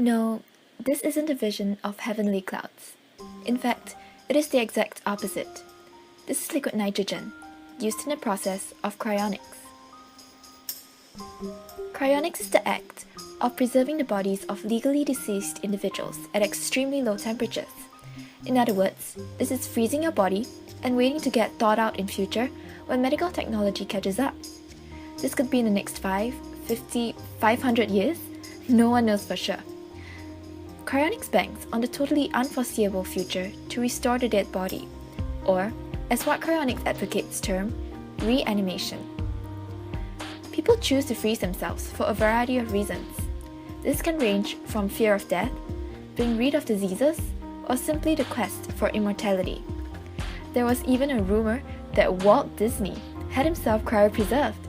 No, this isn't a vision of heavenly clouds. In fact, it is the exact opposite. This is liquid nitrogen, used in the process of cryonics. Cryonics is the act of preserving the bodies of legally deceased individuals at extremely low temperatures. In other words, this is freezing your body and waiting to get thawed out in future when medical technology catches up. This could be in the next 5, 50, 500 years. No one knows for sure. Cryonics banks on the totally unforeseeable future to restore the dead body, or, as what cryonics advocates term, reanimation. People choose to freeze themselves for a variety of reasons. This can range from fear of death, being rid of diseases, or simply the quest for immortality. There was even a rumor that Walt Disney had himself cryopreserved.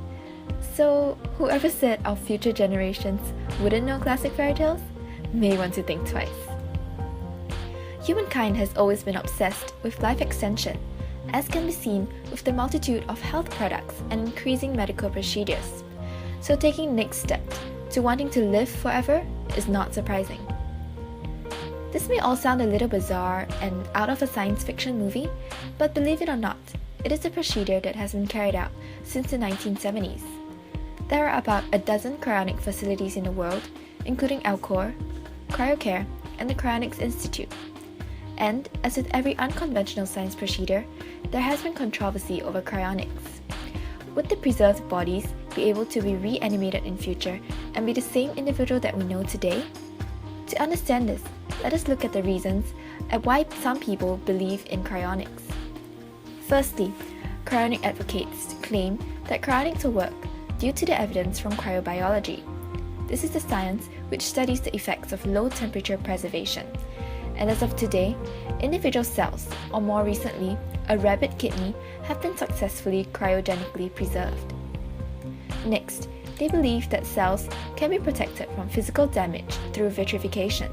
So, whoever said our future generations wouldn't know classic fairy tales may want to think twice. Humankind has always been obsessed with life extension, as can be seen with the multitude of health products and increasing medical procedures. So taking the next step to wanting to live forever is not surprising. This may all sound a little bizarre and out of a science fiction movie, but believe it or not, it is a procedure that has been carried out since the 1970s. There are about a dozen cryonic facilities in the world, including Alcor, Cryocare, and the Cryonics Institute. And, as with every unconventional science procedure, there has been controversy over cryonics. Would the preserved bodies be able to be reanimated in future and be the same individual that we know today? To understand this, let us look at the reasons and why some people believe in cryonics. Firstly, cryonic advocates claim that cryonics will work due to the evidence from cryobiology. This is the science which studies the effects of low temperature preservation. And as of today, individual cells, or more recently, a rabbit kidney, have been successfully cryogenically preserved. Next, they believe that cells can be protected from physical damage through vitrification.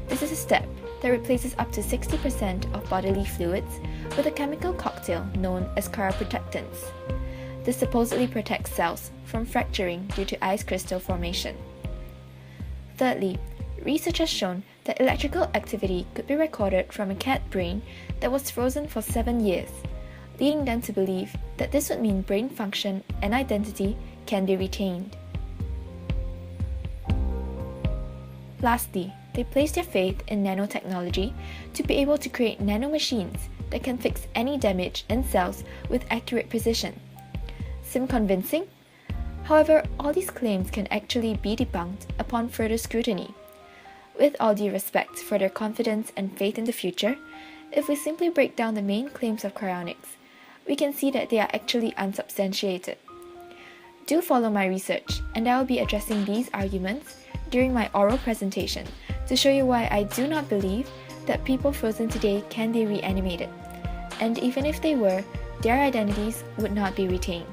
This is a step that replaces up to 60% of bodily fluids with a chemical cocktail known as cryoprotectants. This supposedly protects cells from fracturing due to ice crystal formation. Thirdly, research has shown that electrical activity could be recorded from a cat brain that was frozen for 7 years, leading them to believe that this would mean brain function and identity can be retained. Lastly, they place their faith in nanotechnology to be able to create nanomachines that can fix any damage in cells with accurate precision. Seem convincing? However, all these claims can actually be debunked upon further scrutiny. With all due respect for their confidence and faith in the future, if we simply break down the main claims of cryonics, we can see that they are actually unsubstantiated. Do follow my research, and I will be addressing these arguments during my oral presentation to show you why I do not believe that people frozen today can be reanimated, and even if they were, their identities would not be retained.